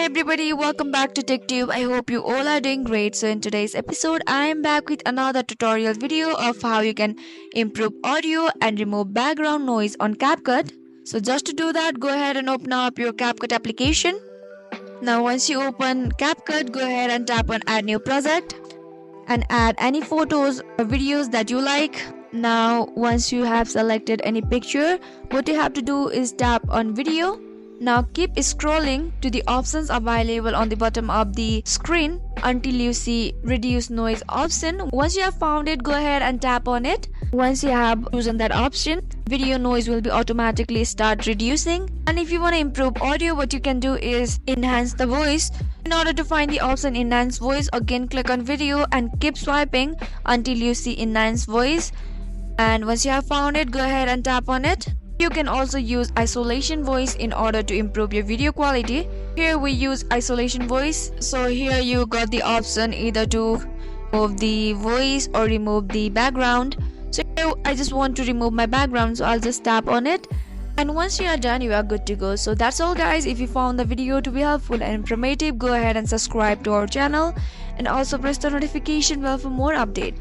Hey everybody, welcome back to TechTube. I hope you all are doing great. So in today's episode, I am back with another tutorial video of how you can improve audio and remove background noise on CapCut. So just to do that, go ahead and open up your CapCut application. Now once you open CapCut, go ahead and tap on add new project and add any photos or videos that you like. Now once you have selected any picture, what you have to do is tap on video. Now keep scrolling to the options available on the bottom of the screen until you see reduce noise option. Once you have found it, go ahead and tap on it. Once you have chosen that option, video noise will be automatically start reducing. And if you want to improve audio, what you can do is enhance the voice. In order to find the option enhance voice, again click on video and keep swiping until you see enhance voice. And once you have found it, go ahead and tap on it. You can also use isolation voice in order to improve your video quality. Here we use isolation voice. So here you got the option either to remove the voice or remove the background. So here I just want to remove my background, so I'll just tap on it. And once you are done, you are good to go. So that's all guys. If you found the video to be helpful and informative, go ahead and subscribe to our channel and also press the notification bell for more updates.